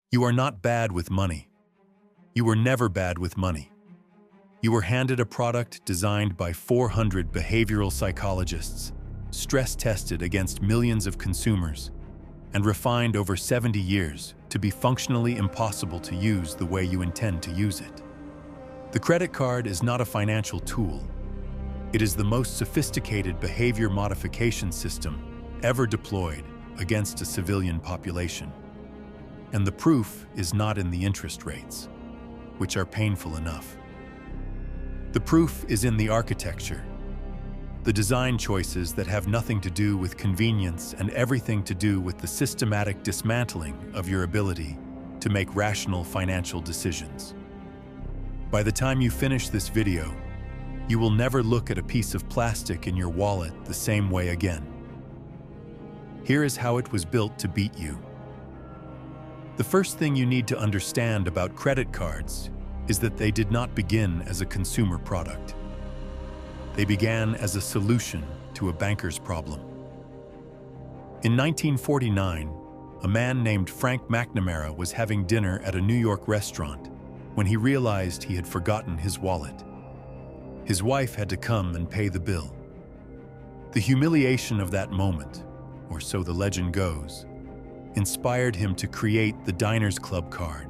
You are not bad with money. You were never bad with money. You were handed a product designed by 400 behavioral psychologists, stress-tested against millions of consumers, and refined over 70 years to be functionally impossible to use the way you intend to use it. The credit card is not a financial tool. It is the most sophisticated behavior modification system ever deployed against a civilian population. And the proof is not in the interest rates, which are painful enough. The proof is in the architecture, the design choices that have nothing to do with convenience and everything to do with the systematic dismantling of your ability to make rational financial decisions. By the time you finish this video, you will never look at a piece of plastic in your wallet the same way again. Here is how it was built to beat you. The first thing you need to understand about credit cards is that they did not begin as a consumer product. They began as a solution to a banker's problem. In 1949, a man named Frank McNamara was having dinner at a New York restaurant when he realized he had forgotten his wallet. His wife had to come and pay the bill. The humiliation of that moment, or so the legend goes, inspired him to create the Diners Club card,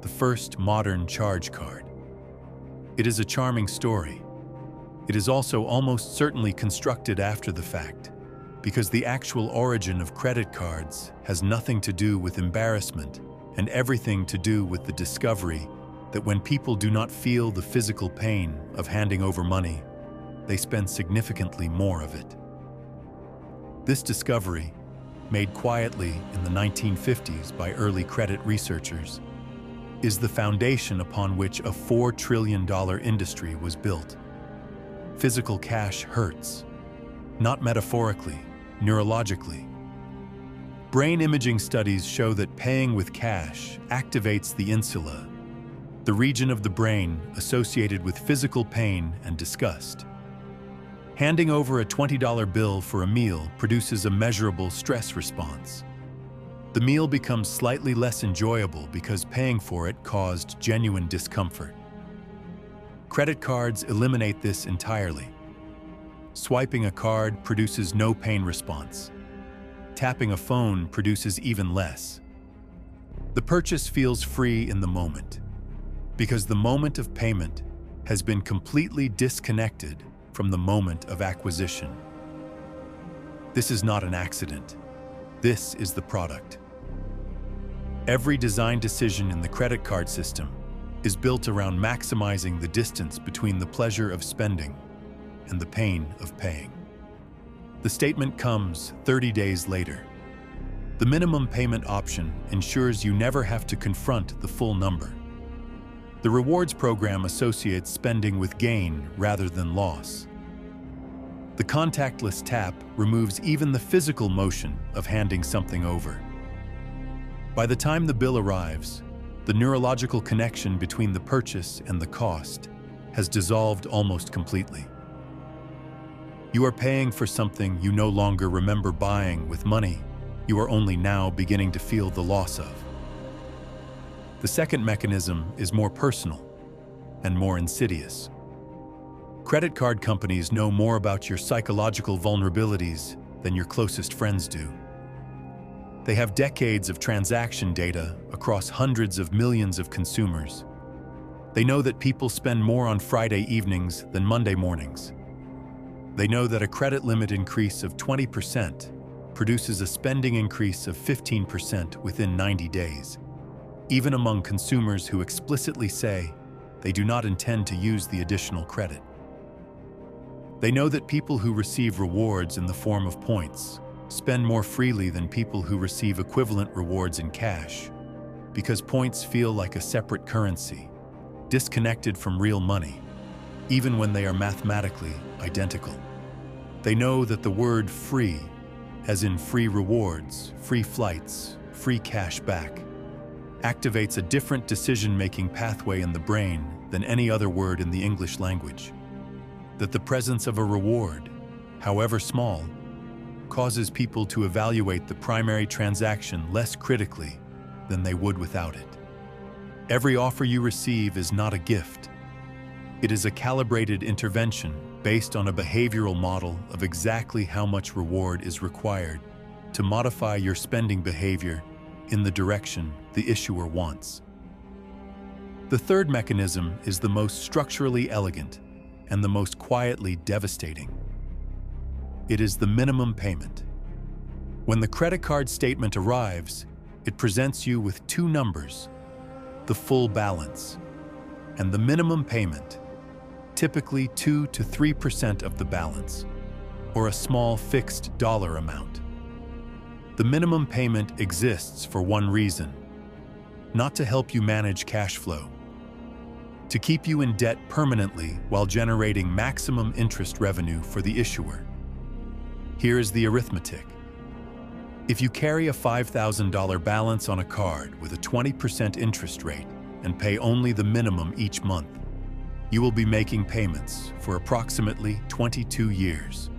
the first modern charge card. It is a charming story. It is also almost certainly constructed after the fact, because the actual origin of credit cards has nothing to do with embarrassment and everything to do with the discovery that when people do not feel the physical pain of handing over money, they spend significantly more of it. This discovery, made quietly in the 1950s by early credit researchers, is the foundation upon which a $4 trillion industry was built. Physical cash hurts, not metaphorically, neurologically. Brain imaging studies show that paying with cash activates the insula, the region of the brain associated with physical pain and disgust. Handing over a $20 bill for a meal produces a measurable stress response. The meal becomes slightly less enjoyable because paying for it caused genuine discomfort. Credit cards eliminate this entirely. Swiping a card produces no pain response. Tapping a phone produces even less. The purchase feels free in the moment, because the moment of payment has been completely disconnected from the moment of acquisition. This is not an accident. This is the product. Every design decision in the credit card system is built around maximizing the distance between the pleasure of spending and the pain of paying. The statement comes 30 days later. The minimum payment option ensures you never have to confront the full number. The rewards program associates spending with gain rather than loss. The contactless tap removes even the physical motion of handing something over. By the time the bill arrives, the neurological connection between the purchase and the cost has dissolved almost completely. You are paying for something you no longer remember buying with money you are only now beginning to feel the loss of. The second mechanism is more personal and more insidious. Credit card companies know more about your psychological vulnerabilities than your closest friends do. They have decades of transaction data across hundreds of millions of consumers. They know that people spend more on Friday evenings than Monday mornings. They know that a credit limit increase of 20% produces a spending increase of 15% within 90 days, even among consumers who explicitly say they do not intend to use the additional credit. They know that people who receive rewards in the form of points spend more freely than people who receive equivalent rewards in cash, because points feel like a separate currency, disconnected from real money, even when they are mathematically identical. They know that the word free, as in free rewards, free flights, free cash back, activates a different decision-making pathway in the brain than any other word in the English language. That the presence of a reward, however small, causes people to evaluate the primary transaction less critically than they would without it. Every offer you receive is not a gift. It is a calibrated intervention based on a behavioral model of exactly how much reward is required to modify your spending behavior in the direction the issuer wants. The third mechanism is the most structurally elegant and the most quietly devastating. It is the minimum payment. When the credit card statement arrives, it presents you with two numbers, the full balance and the minimum payment, typically 2 to 3% of the balance, or a small fixed dollar amount. The minimum payment exists for one reason: not to help you manage cash flow, to keep you in debt permanently while generating maximum interest revenue for the issuer. Here is the arithmetic. If you carry a $5,000 balance on a card with a 20% interest rate and pay only the minimum each month, you will be making payments for approximately 22 years.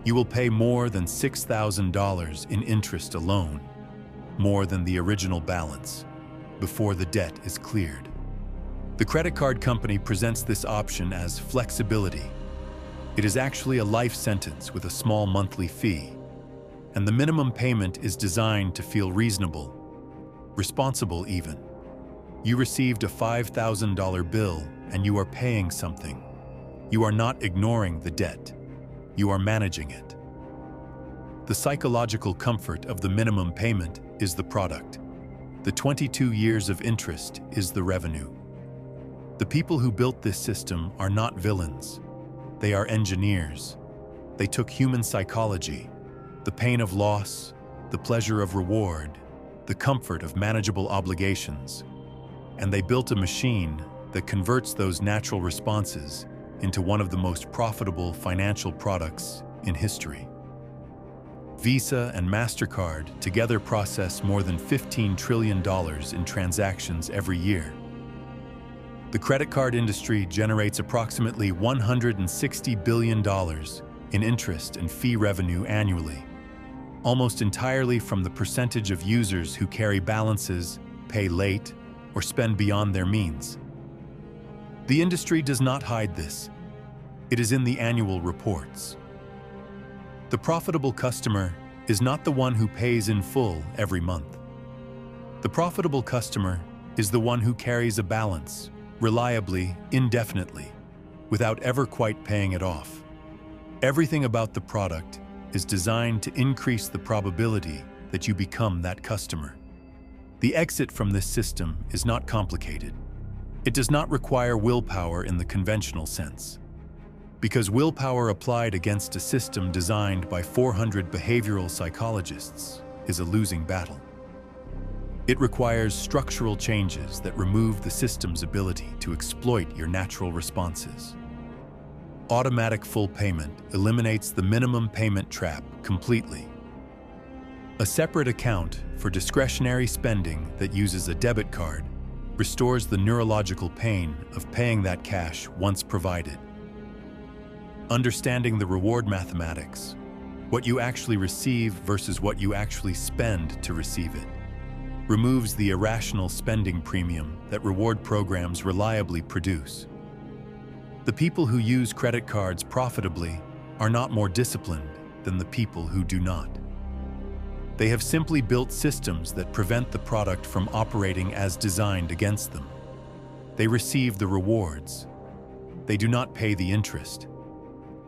You will pay more than $6,000 in interest alone, more than the original balance, before the debt is cleared. The credit card company presents this option as flexibility. It is actually a life sentence with a small monthly fee, and the minimum payment is designed to feel reasonable, responsible even. You received a $5,000 bill and you are paying something. You are not ignoring the debt. You are managing it. The psychological comfort of the minimum payment is the product. The 22 years of interest is the revenue. The people who built this system are not villains. They are engineers. They took human psychology, the pain of loss, the pleasure of reward, the comfort of manageable obligations, and they built a machine that converts those natural responses into one of the most profitable financial products in history. Visa and MasterCard together process more than $15 trillion in transactions every year. The credit card industry generates approximately $160 billion in interest and fee revenue annually, almost entirely from the percentage of users who carry balances, pay late, or spend beyond their means. The industry does not hide this. It is in the annual reports. The profitable customer is not the one who pays in full every month. The profitable customer is the one who carries a balance, reliably, indefinitely, without ever quite paying it off. Everything about the product is designed to increase the probability that you become that customer. The exit from this system is not complicated. It does not require willpower in the conventional sense, because willpower applied against a system designed by 400 behavioral psychologists is a losing battle. It requires structural changes that remove the system's ability to exploit your natural responses. Automatic full payment eliminates the minimum payment trap completely. A separate account for discretionary spending that uses a debit card restores the neurological pain of paying that cash once provided. Understanding the reward mathematics, what you actually receive versus what you actually spend to receive it, removes the irrational spending premium that reward programs reliably produce. The people who use credit cards profitably are not more disciplined than the people who do not. They have simply built systems that prevent the product from operating as designed against them. They receive the rewards. They do not pay the interest.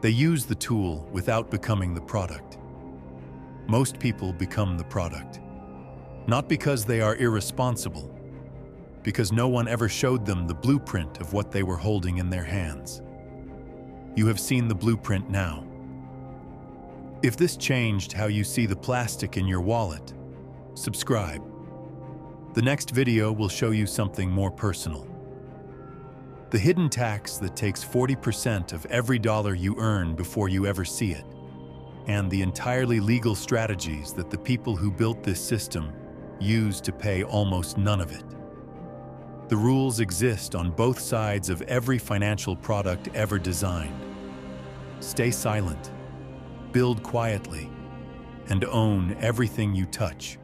They use the tool without becoming the product. Most people become the product, not because they are irresponsible, because no one ever showed them the blueprint of what they were holding in their hands. You have seen the blueprint now. If this changed how you see the plastic in your wallet, subscribe. The next video will show you something more personal. The hidden tax that takes 40% of every dollar you earn before you ever see it, and the entirely legal strategies that the people who built this system use to pay almost none of it. The rules exist on both sides of every financial product ever designed. Stay silent, build quietly, and own everything you touch.